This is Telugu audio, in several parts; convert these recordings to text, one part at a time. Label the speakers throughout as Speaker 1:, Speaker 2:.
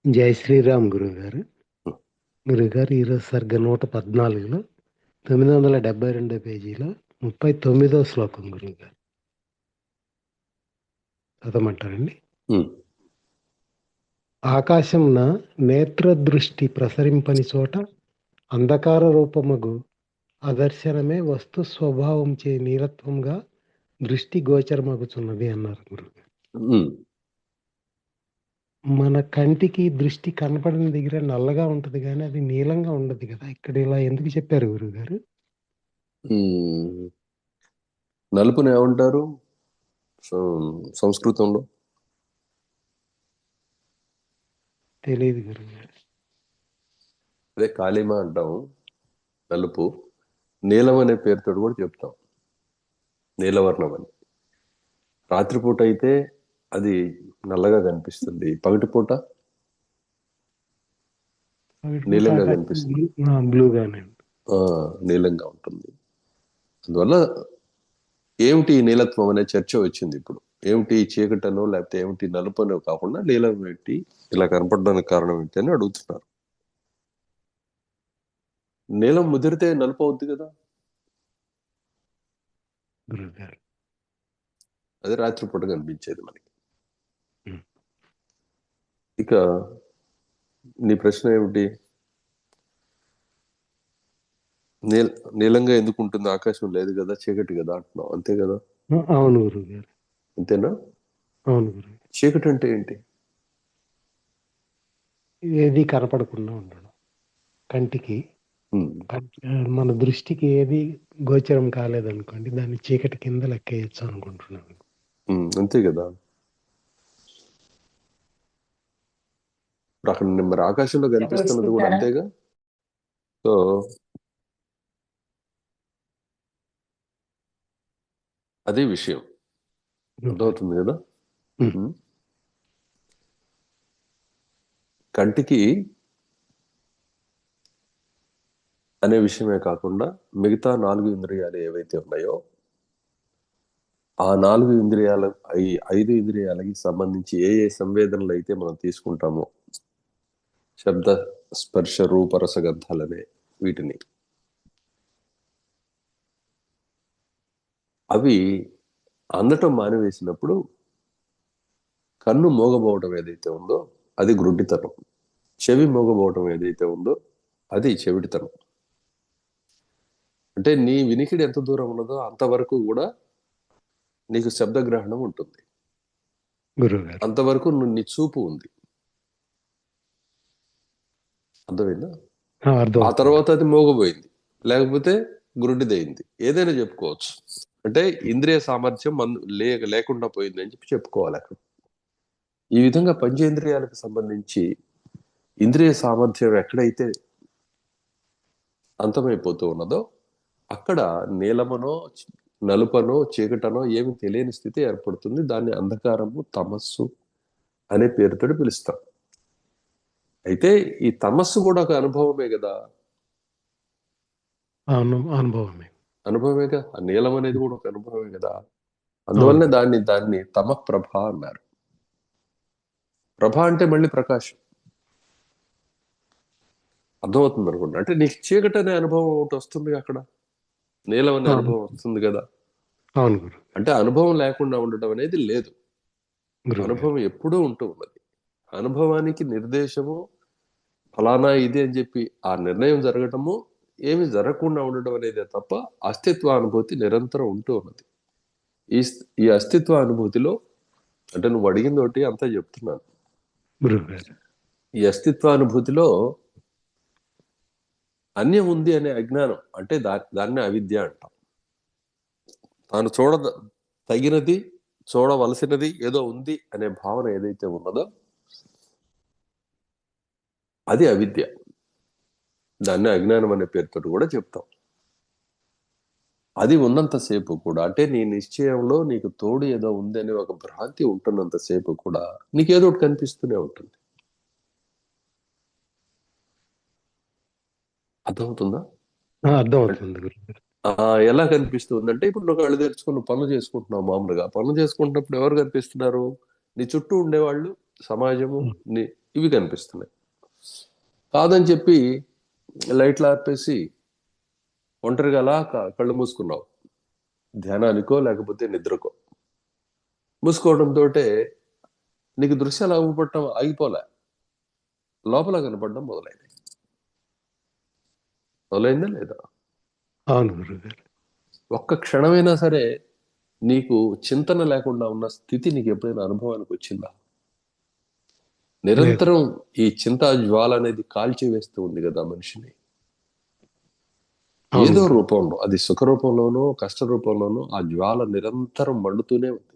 Speaker 1: జై శ్రీరామ్ గురువుగారు. గురువుగారు ఈరోజు సర్గ 114లో 972 పేజీలో 39వ శ్లోకం గురువుగారు చదవమంటారండి.
Speaker 2: ఉమ్,
Speaker 1: ఆకాశంన నేత్రదృష్టి ప్రసరింపని చోట అంధకార రూపమగు అదర్శనమే వస్తు స్వభావంచే నీలత్వంగా దృష్టి గోచరమగుచున్నది అన్నారు గురువుగారు.
Speaker 2: ఉమ్,
Speaker 1: మన కంటికి దృష్టి కనపడిన దగ్గర నల్లగా ఉంటది కానీ అది నీలంగా ఉండదు కదా. ఇక్కడ ఇలా ఎందుకు చెప్పారు గురువుగారు?
Speaker 2: ఉమ్. నలుపుని ఏమంటారు సంస్కృతంలో?
Speaker 1: తెలియదు గురువుగారు.
Speaker 2: అదే కాళీమ అంటాం. నలుపు నీలం అనే పేరుతో కూడా చెప్తాం, నీలవర్ణం అని. రాత్రిపూట అయితే అది నల్లగా కనిపిస్తుంది, పగటిపూట నీలంగా కనిపిస్తుంది.
Speaker 1: బ్లూగానే.
Speaker 2: ఆ నీలంగా ఉంటుంది. అందువల్ల ఏమిటి ఈ నీలత్వం అనే చర్చ వచ్చింది ఇప్పుడు. ఏమిటి చీకటనో లేకపోతే ఏమిటి నలుపనో కాకుండా నీలం ఏంటి ఇలా కనపడడానికి కారణం ఏంటి అని అడుగుతున్నారు. నీలం ముదిరితే నలుపు అవుద్ది కదా,
Speaker 1: గురువుగారు.
Speaker 2: అది రాత్రిపూట కనిపించేది మనకి.
Speaker 1: ఉం.
Speaker 2: ఇక నీ ప్రశ్న ఏమిటి? నీలంగా ఎందుకు ఉంటుంది? ఆకాశం లేదు కదా, చీకటి కదా అంటున్నావు, అంతే కదా?
Speaker 1: అవును గురువుగారు.
Speaker 2: అంతేనా?
Speaker 1: అవును గురువు.
Speaker 2: చీకటి అంటే ఏంటి?
Speaker 1: ఏది కనపడకుండా ఉండడం కంటికి.
Speaker 2: ఉం.
Speaker 1: మన దృష్టికి ఏది గోచరం కాలేదనుకోండి, దాన్ని చీకటి కింద లెక్కేయచ్చు అనుకుంటున్నాను.
Speaker 2: అంతే కదా. ఇప్పుడు అక్కడ మరి ఆకాశంలో కనిపిస్తున్నది కూడా అంతేగా. సో అదే విషయం అర్థమవుతుంది కదా. కంటికి అనే విషయమే కాకుండా మిగతా 4 ఇంద్రియాలు ఏవైతే ఉన్నాయో ఆ 4 ఇంద్రియాల 5 ఇంద్రియాలకి సంబంధించి ఏ ఏ సంవేదనలు అయితే మనం తీసుకుంటామో, శబ్ద స్పర్శ రూప రసగంధాలనే వీటిని, అవి అందటం మానివేసినప్పుడు కన్ను మోగబోవడం ఏదైతే ఉందో అది గ్రుడ్డితనం, చెవి మోగబోవడం ఏదైతే ఉందో అది చెవిటితనం. అంటే నీ వినికిడి ఎంత దూరం ఉన్నదో అంతవరకు కూడా నీకు శబ్దగ్రహణం ఉంటుంది,
Speaker 1: గురువుగారు.
Speaker 2: అంతవరకు నీ చూపు ఉంది. అర్థమైందా? ఆ తర్వాత అది మోగబోయింది, లేకపోతే గురుడిదైంది, ఏదైనా చెప్పుకోవచ్చు. అంటే ఇంద్రియ సామర్థ్యం లేకుండా పోయింది అని చెప్పుకోవాలి అక్కడ. ఈ విధంగా పంచేంద్రియాలకు సంబంధించి ఇంద్రియ సామర్థ్యం ఎక్కడైతే అంతమైపోతూ ఉన్నదో అక్కడ నీలమనో నలుపనో చీకటనో ఏమి తెలియని స్థితి ఏర్పడుతుంది. దాన్ని అంధకారము, తమస్సు అనే పేరుతో పిలుస్తాం. అయితే ఈ తమస్సు కూడా ఒక అనుభవమే కదా. అనుభవమేగా. ఆ నీలం అనేది కూడా ఒక అనుభవమే కదా. అందువల్లనే దాన్ని తమ ప్రభ అన్నారు. ప్రభ అంటే మళ్ళీ ప్రకాశం. అర్థమవుతుంది అనుకుంటా. అంటే నీకు చీకటి అనే అనుభవం ఒకటి వస్తుంది అక్కడ, నీలం అనే అనుభవం వస్తుంది కదా. అంటే అనుభవం లేకుండా ఉండటం అనేది లేదు, అనుభవం ఎప్పుడూ ఉంటూ ఉన్నది. అనుభవానికి నిర్దేశము ఫలానా ఇది అని చెప్పి ఆ నిర్ణయం జరగటము ఏమి జరగకుండా ఉండడం అనేదే తప్ప అస్తిత్వ అనుభూతి నిరంతరం ఉంటూ ఉన్నది. ఈ అస్తిత్వ అనుభూతిలో, అంటే నువ్వు అడిగింది ఒకటి అంతా చెప్తున్నాను, ఈ అస్తిత్వానుభూతిలో అన్యం ఉంది అనే అజ్ఞానం, అంటే దాన్నే అవిద్య అంటాం. తాను తగినది, చూడవలసినది ఏదో ఉంది అనే భావన ఏదైతే ఉన్నదో అది అవిద్య. దాన్ని అజ్ఞానం అనే పేరుతో కూడా చెప్తాం. అది ఉన్నంతసేపు కూడా, అంటే నీ నిశ్చయంలో నీకు తోడు ఏదో ఉంది అనే ఒక భ్రాంతి ఉంటున్నంతసేపు కూడా నీకేదో ఒకటి కనిపిస్తూనే ఉంటుంది. అర్థమవుతుందా? ఎలా కనిపిస్తుంది అంటే, ఇప్పుడు నువ్వు కళ్ళు తెరుచుకుని పనులు చేసుకుంటున్నావు. మామూలుగా పనులు చేసుకుంటున్నప్పుడు ఎవరు కనిపిస్తున్నారు? నీ చుట్టూ ఉండేవాళ్ళు, సమాజము, ఇవి కనిపిస్తున్నాయి. కాదని చెప్పి లైట్లు ఆర్పేసి ఒంటరిగా అలా కళ్ళు మూసుకున్నావు, ధ్యానానికో లేకపోతే నిద్రకో. మూసుకోవడంతో నీకు దృశ్యాలు అవ్వబట్టడం ఆగిపోలే, లోపల కనపడడం మొదలైందా లేదా?
Speaker 1: అవును గురుగారు.
Speaker 2: ఒక్క క్షణమైనా సరే నీకు చింతన లేకుండా ఉన్న స్థితి నీకు ఎప్పుడైనా అనుభవానికి వచ్చిందా? నిరంతరం ఈ చింతా జ్వాల అనేది కాల్చి వేస్తూ ఉంది కదా మనిషిని, ఏదో రూపంలో, అది సుఖ రూపంలోనో కష్ట రూపంలోనో ఆ జ్వాల నిరంతరం మండుతూనే ఉంది.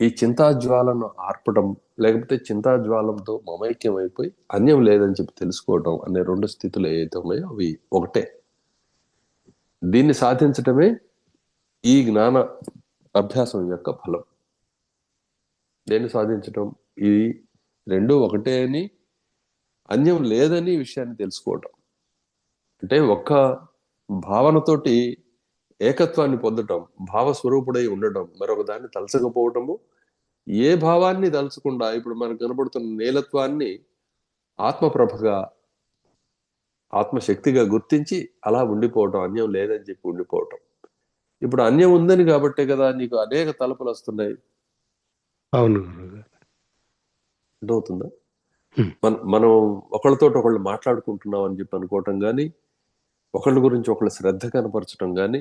Speaker 2: ఈ చింతాజ్వాలను ఆర్పడం, లేకపోతే చింతాజ్వాలంతో మమైక్యం అయిపోయి అన్యం లేదని చెప్పి తెలుసుకోవడం అనే రెండు స్థితులు ఏవైతే ఉన్నాయో అవి ఒకటే. దీన్ని సాధించటమే ఈ జ్ఞాన అభ్యాసం యొక్క ఫలం. దేన్ని సాధించటం? ఈ రెండు ఒకటే అని, అన్యం లేదని విషయాన్ని తెలుసుకోవటం. అంటే ఒక్క భావనతోటి ఏకత్వాన్ని పొందటం, భావస్వరూపుడై ఉండటం, మరొక దాన్ని తలచకపోవటము. ఏ భావాన్ని తలుచకుండా ఇప్పుడు మనకు కనబడుతున్న నీలత్వాన్ని ఆత్మప్రభగా, ఆత్మశక్తిగా గుర్తించి అలా ఉండిపోవటం, అన్యం లేదని చెప్పి ఉండిపోవటం. ఇప్పుడు అన్యం ఉందని కాబట్టే కదా నీకు అనేక తలపులు వస్తున్నాయి.
Speaker 1: అవును.
Speaker 2: అర్థమవుతుందా? మనం ఒకళ్ళతో ఒకళ్ళు మాట్లాడుకుంటున్నాం అని చెప్పి అనుకోవటం కానీ, ఒకళ్ళ గురించి ఒకళ్ళ శ్రద్ధ కనపరచడం కానీ,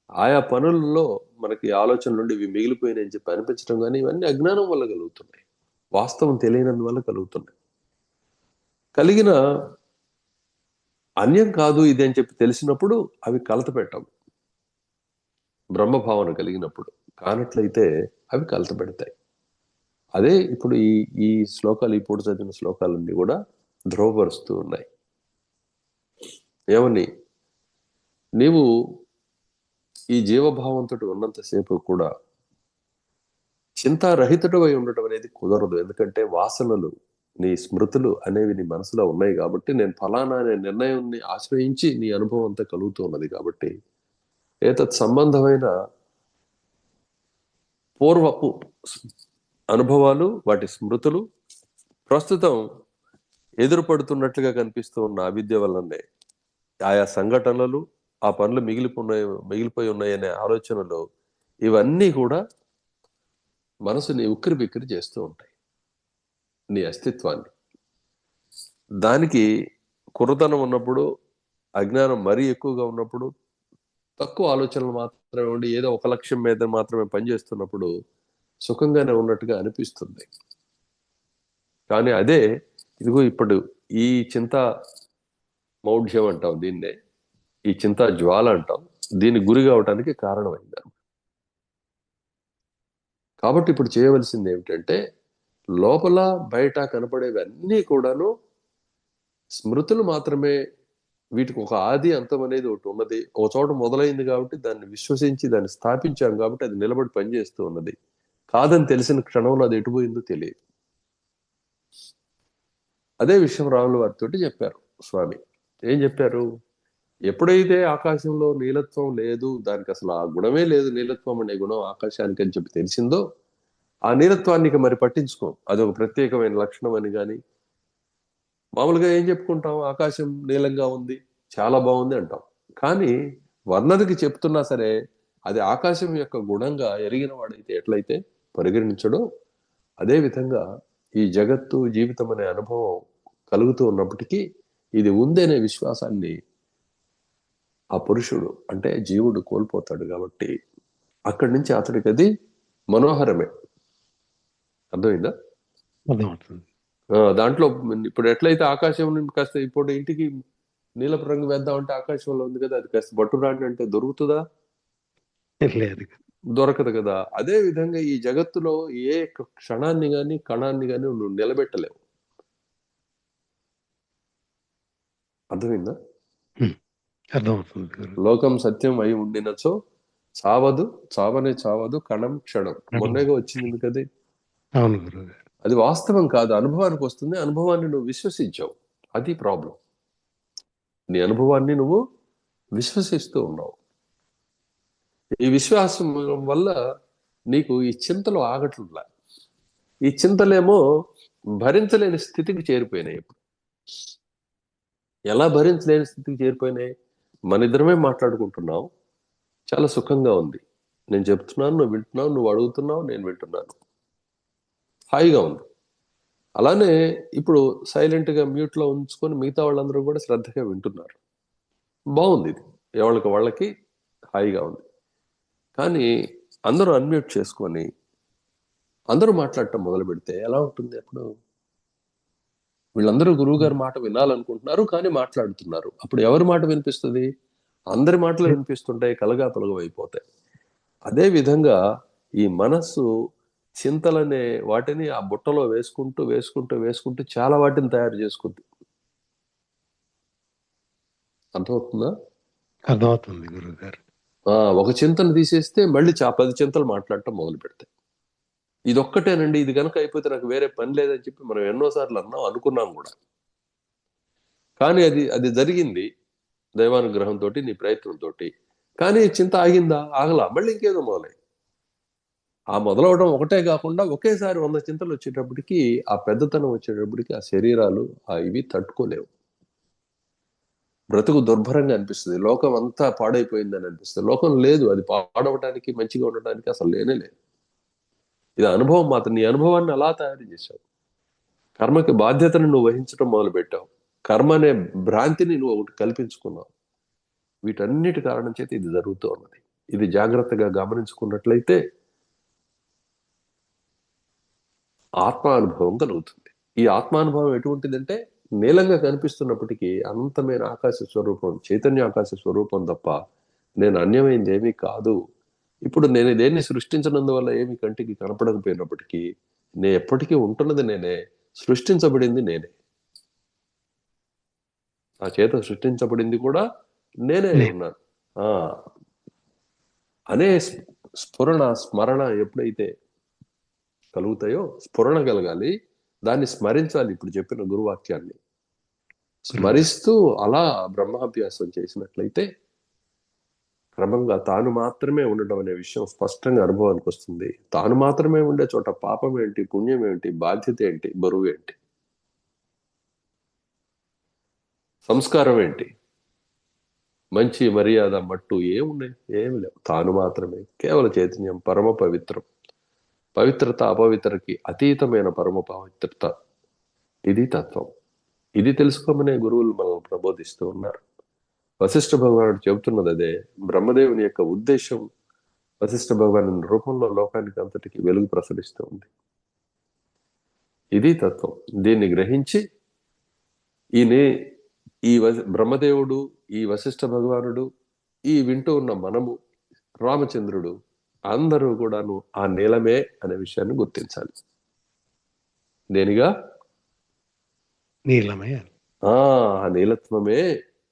Speaker 2: ఆయా పనుల్లో మనకి ఆలోచన నుండి ఇవి మిగిలిపోయినాయని చెప్పి అనిపించడం కానీ, ఇవన్నీ అజ్ఞానం వల్ల కలుగుతున్నాయి, వాస్తవం తెలియనందువల్ల కలుగుతున్నాయి. కలిగిన అన్యం కాదు ఇది అని చెప్పి తెలిసినప్పుడు అవి కలత పెట్టం. బ్రహ్మభావన కలిగినప్పుడు కానట్లయితే అవి కలత పెడతాయి. అదే ఇప్పుడు ఈ శ్లోకాలు, ఇప్పుడు చదివిన శ్లోకాలన్నీ కూడా ధ్రువపరుస్తూ ఉన్నాయి. ఏమని? నీవు ఈ జీవభావంతో ఉన్నంతసేపు కూడా చింతారహితుడు అయి ఉండటం అనేది కుదరదు. ఎందుకంటే వాసనలు, నీ స్మృతులు అనేవి నీ మనసులో ఉన్నాయి కాబట్టి, నేను ఫలానా అనే నిర్ణయాన్ని ఆశ్రయించి నీ అనుభవం అంతా కలుగుతూ ఉన్నది కాబట్టి, ఏతత్ సంబంధమైన పూర్వపు అనుభవాలు, వాటి స్మృతులు ప్రస్తుతం ఎదురుపడుతున్నట్లుగా కనిపిస్తూ ఉన్న అవిద్య వల్లనే ఆయా సంఘటనలు, ఆ పనులు మిగిలిపోయి ఉన్నాయనే ఆలోచనలు, ఇవన్నీ కూడా మనసుని ఉక్కిరి బిక్కిరి చేస్తూ ఉంటాయి నీ అస్తిత్వాన్ని. దానికి కుర్రతనం ఉన్నప్పుడు, అజ్ఞానం మరీ ఎక్కువగా ఉన్నప్పుడు, తక్కువ ఆలోచనలు మాత్రమే ఉండి ఏదో ఒక లక్ష్యం మీద మాత్రమే పనిచేస్తున్నప్పుడు సుఖంగానే ఉన్నట్టుగా అనిపిస్తుంది. కానీ అదే ఇదిగో ఇప్పుడు ఈ చింత మౌఢ్యం అంటాం దీన్నే, ఈ చింత జ్వాల అంటాం, దీని గురి కావటానికి కారణమైంది. కాబట్టి ఇప్పుడు చేయవలసింది ఏమిటంటే, లోపల బయట కనపడేవన్నీ కూడాను స్మృతులు మాత్రమే. వీటికి ఒక ఆది అంతం అనేది ఒకటి ఉన్నది. ఒక చోట మొదలైంది కాబట్టి దాన్ని విశ్వసించి దాన్ని స్థాపించాం కాబట్టి అది నిలబడి పనిచేస్తూ ఉన్నది. కాదని తెలిసిన క్షణంలో అది ఎటుపోయిందో తెలియదు. అదే విషయం రాముల వారితో చెప్పారు స్వామి. ఏం చెప్పారు? ఎప్పుడైతే ఆకాశంలో నీలత్వం లేదు, దానికి అసలు ఆ గుణమే లేదు, నీలత్వం అనే గుణం ఆకాశానికి అని చెప్పి తెలిసిందో, ఆ నీలత్వానికి మరి పట్టించుకోం, అదొక ప్రత్యేకమైన లక్షణం అని. కానీ మామూలుగా ఏం చెప్పుకుంటాం? ఆకాశం నీలంగా ఉంది, చాలా బాగుంది అంటాం. కానీ వర్ణనకి చెప్తున్నా సరే అది ఆకాశం యొక్క గుణంగా ఎరిగిన వాడైతే ఎట్లయితే పరిగణించడో, అదే విధంగా ఈ జగత్తు, జీవితం అనే అనుభవం కలుగుతూ ఉన్నప్పటికీ ఇది ఉంది అనే విశ్వాసాన్ని ఆ పురుషుడు అంటే జీవుడు కోల్పోతాడు. కాబట్టి అక్కడి నుంచి అతడికి అది మనోహరమే. అర్థమైందా?
Speaker 1: అర్థమవుతుంది.
Speaker 2: దాంట్లో ఇప్పుడు ఎట్లయితే ఆకాశం నుండి కాస్త ఇప్పుడు ఇంటికి నీలపు రంగు వేద్దామంటే ఆకాశంలో ఉంది కదా, అది కాస్త బట్టు రాండి అంటే దొరుకుతుందా?
Speaker 1: లేదు.
Speaker 2: దొరకదు కదా. అదే విధంగా ఈ జగత్తులో ఏ క్షణాన్ని గాని కణాన్ని గాని నువ్వు నిలబెట్టలేవు. అర్థమైందా?
Speaker 1: అర్థమవుతుంది.
Speaker 2: లోకం సత్యం అయి ఉండినచో చావదు, చావనే చావదు కణం క్షణం. మొన్నగా వచ్చింది కదా.
Speaker 1: అవును గురువు.
Speaker 2: అది వాస్తవం కాదు, అనుభవానికి వస్తుంది. అనుభవాన్ని నువ్వు విశ్వసించావు, అది ప్రాబ్లం. నీ అనుభవాన్ని నువ్వు విశ్వసిస్తూ ఉన్నావు. ఈ విశ్వాసం వల్ల నీకు ఈ చింతలు ఆగట్లా. ఈ చింతలేమో భరించలేని స్థితికి చేరిపోయినాయి. ఇప్పుడు ఎలా భరించలేని స్థితికి చేరిపోయినాయి? మన ఇద్దరమే మాట్లాడుకుంటున్నాం, చాలా సుఖంగా ఉంది, నేను చెప్తున్నాను, నువ్వు వింటున్నావు, నువ్వు అడుగుతున్నావు, నేను వింటున్నాను, హాయిగా ఉంది. అలానే ఇప్పుడు సైలెంట్గా మ్యూట్లో ఉంచుకొని మిగతా వాళ్ళందరూ కూడా శ్రద్ధగా వింటున్నారు. బాగుంది, ఇది ఎవరికి వాళ్ళకి హాయిగా ఉంది. కానీ అందరూ అన్మ్యూట్ చేసుకొని అందరూ మాట్లాడటం మొదలు పెడితే ఎలా ఉంటుంది? అప్పుడు వీళ్ళందరూ గురువు గారి మాట వినాలనుకుంటున్నారు, కానీ మాట్లాడుతున్నారు. అప్పుడు ఎవరి మాట వినిపిస్తుంది? అందరి మాటలు వినిపిస్తుంటాయి, కలగాపులగం అయిపోతాయి. అదే విధంగా ఈ మనస్సు చింతలనే వాటిని ఆ బుట్టలో వేసుకుంటూ వేసుకుంటూ వేసుకుంటూ చాలా వాటిని తయారు చేసుకుంది. అర్థమవుతుందా?
Speaker 1: అర్థమవుతుంది గురువు గారు.
Speaker 2: ఒక చింతను తీసేస్తే మళ్ళీ 10 చింతలు మాట్లాడటం మొదలు పెడతాయి. ఇదొక్కటేనండి, ఇది కనుక అయిపోతే నాకు వేరే పని లేదని చెప్పి మనం ఎన్నోసార్లు అనుకున్నాం కూడా. కానీ అది జరిగింది దైవానుగ్రహంతో, నీ ప్రయత్నంతో. కానీ చింత ఆగిందా? ఆగలా, మళ్ళీ ఇంకేదో మొదలై. ఆ మొదలవడం ఒకటే కాకుండా ఒకేసారి 100 చింతలు వచ్చేటప్పటికి, ఆ పెద్దతనం వచ్చేటప్పటికి ఆ శరీరాలు ఇవి తట్టుకోలేవు. బ్రతుకు దుర్భరంగా అనిపిస్తుంది, లోకం అంతా పాడైపోయిందని అనిపిస్తుంది. లోకం లేదు, అది పాడవటానికి, మంచిగా ఉండటానికి అసలు లేనే లేదు. ఇది అనుభవం మాత్రం. నీ అనుభవాన్ని అలా తయారు చేశావు. కర్మకి బాధ్యతను నువ్వు వహించడం మొదలు పెట్టావు. కర్మ అనే భ్రాంతిని నువ్వు ఒకటి కల్పించుకున్నావు. వీటన్నిటి కారణం చేత ఇది జరుగుతూ ఉన్నది. ఇది జాగ్రత్తగా గమనించుకున్నట్లయితే ఆత్మానుభవం కలుగుతుంది. ఈ ఆత్మానుభవం ఎటువంటిదంటే, నీలంగా కనిపిస్తున్నప్పటికీ అనంతమైన ఆకాశ స్వరూపం, చైతన్య ఆకాశ స్వరూపం తప్ప నేను అన్యమైంది ఏమీ కాదు. ఇప్పుడు నేను దేన్ని సృష్టించినందువల్ల ఏమి కంటికి కనపడకపోయినప్పటికీ నేను ఎప్పటికీ ఉంటున్నది నేనే, సృష్టించబడింది నేనే. ఆ చేత సృష్టించబడింది కూడా నేనే ఉన్నాను అనే స్మరణ ఎప్పుడైతే కలుగుతాయో, స్ఫురణ కలగాలి, దాన్ని స్మరించాలి. ఇప్పుడు చెప్పిన గురువాక్యాన్ని స్మరిస్తూ అలా బ్రహ్మాభ్యాసం చేసినట్లయితే క్రమంగా తాను మాత్రమే ఉండడం అనే విషయం స్పష్టంగా అనుభవానికి వస్తుంది. తాను మాత్రమే ఉండే చోట పాపం ఏంటి, పుణ్యం ఏంటి, బాధ్యత ఏంటి, బరువు ఏంటి, సంస్కారం ఏంటి, మంచి మర్యాద మట్టు ఏమున్నాయి? ఏమి లేవు. తాను మాత్రమే కేవల చైతన్యం, పరమ పవిత్రం. పవిత్రత అపవిత్రకి అతీతమైన పరమ పవిత్రత. ఇది తత్వం. ఇది తెలుసుకోమనే గురువులు మనల్ని ప్రబోధిస్తూ ఉన్నారు. వశిష్ఠ భగవానుడు చెబుతున్నది అదే. బ్రహ్మదేవుని యొక్క ఉద్దేశం వశిష్ఠ భగవాను రూపంలో లోకానికి అంతటికి వెలుగు ప్రసరిస్తూ ఉంది. ఇది తత్వం. దీన్ని గ్రహించి ఈ బ్రహ్మదేవుడు, ఈ వశిష్ఠ భగవానుడు, ఈ వింటూ ఉన్న మనము, రామచంద్రుడు అందరూ కూడాను ఆ నీలమే అనే విషయాన్ని గుర్తించాలి. దేనిగా?
Speaker 1: నీలమే.
Speaker 2: ఆ నీలత్వమే.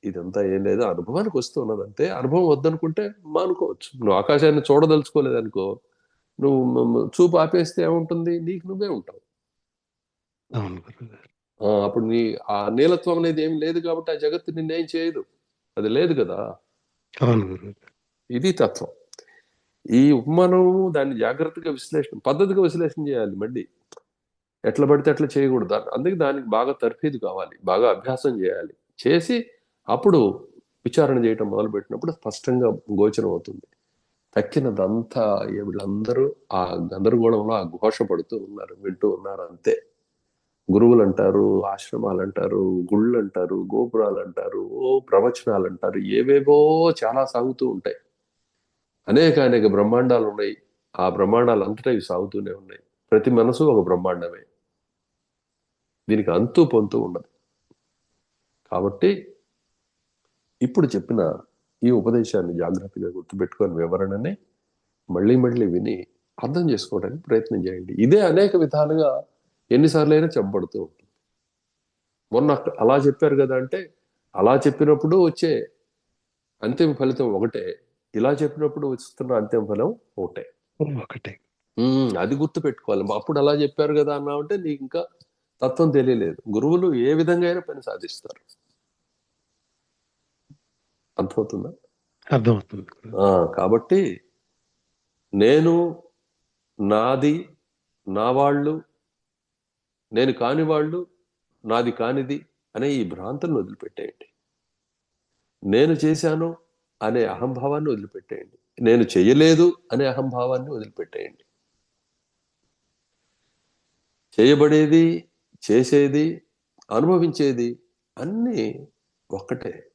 Speaker 2: ఇదంతా ఏం లేదు, అనుభవానికి వస్తూ ఉన్నదంతే. అనుభవం వద్దనుకుంటే మానుకోవచ్చు. నువ్వు ఆకాశాన్ని చూడదలుచుకోలేదనుకో, నువ్వు చూపు ఆపేస్తే ఏముంటుంది? నీకు నువ్వే ఉంటావు. అప్పుడు ఆ నీలత్వం అనేది ఏం లేదు కాబట్టి ఆ జగత్తు నిన్నేం చేయదు. అది లేదు కదా. ఇది తత్వం. ఈ ఉపమానము దాన్ని జాగ్రత్తగా పద్ధతిగా విశ్లేషణ చేయాలి. మళ్ళీ ఎట్లా పడితే అట్లా చేయకూడదు. అందుకే దానికి బాగా తర్ఫీదు కావాలి, బాగా అభ్యాసం చేయాలి. చేసి అప్పుడు విచారణ చేయటం మొదలుపెట్టినప్పుడు స్పష్టంగా గోచరం అవుతుంది. తక్కినదంతా వీళ్ళందరూ ఆ గందరగోళంలో ఆ ఘోష పడుతూ ఉన్నారు, వింటూ ఉన్నారు అంతే. గురువులు అంటారు, ఆశ్రమాలు అంటారు, గుళ్ళు అంటారు, గోపురాలు అంటారు, ప్రవచనాలు అంటారు, ఏవేవో చాలా సాగుతూ ఉంటాయి. అనేక బ్రహ్మాండాలు ఉన్నాయి. ఆ బ్రహ్మాండాలు అంతటా ఇవి సాగుతూనే ఉన్నాయి. ప్రతి మనసు ఒక బ్రహ్మాండమే. దీనికి అంతు పొంతు ఉండదు. కాబట్టి ఇప్పుడు చెప్పిన ఈ ఉపదేశాన్ని జాగ్రత్తగా గుర్తుపెట్టుకొని వివరణని మళ్ళీ మళ్ళీ విని అర్థం చేసుకోవడానికి ప్రయత్నం చేయండి. ఇదే అనేక విధాలుగా ఎన్నిసార్లు అయినా చెప్పబడుతూ ఉంటుంది. మొన్న అలా చెప్పారు కదా అంటే, అలా చెప్పినప్పుడు వచ్చే అంతిమ ఫలితం ఒకటే, ఇలా చెప్పినప్పుడు వస్తున్న అంతిమ ఫలం ఒకటే. అది గుర్తు పెట్టుకోవాలి. అప్పుడు అలా చెప్పారు కదా అన్నామంటే నీకు ఇంకా తత్వం తెలియలేదు. గురువులు ఏ విధంగా అయినా పని సాధిస్తారు. అర్థమవుతుందా?
Speaker 1: అర్థమవుతుంది.
Speaker 2: కాబట్టి నేను, నాది, నా వాళ్ళు, నేను కాని వాళ్ళు, నాది కానిది అనే ఈ భ్రాంతులను వదిలిపెట్టేయండి. నేను చేశాను అనే అహంభావాన్ని వదిలిపెట్టేయండి. నేను చేయలేదు అనే అహంభావాన్ని వదిలిపెట్టేయండి. చేయబడేది, చేసేది, అనుభవించేది అన్నీ ఒక్కటే.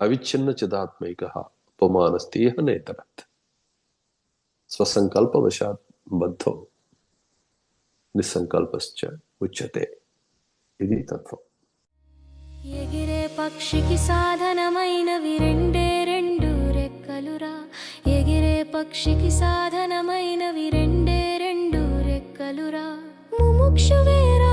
Speaker 2: అవిచ్ఛిన్న చిదాత్మైక ఉపమానస్తీహ నేతరత్. స్వసంకల్పవశాత్ బద్ధో నిస్సంకల్పశ్చ ఉచ్యతే. ఇది తత్వం.
Speaker 3: ఎగిరే పక్షికి సాధనమైనవి రెండే రెండు రెక్కలురా. ఎగిరే పక్షికి సాధనమైనవి రెండే రెండు రెక్కలురా. ముముక్షువేరా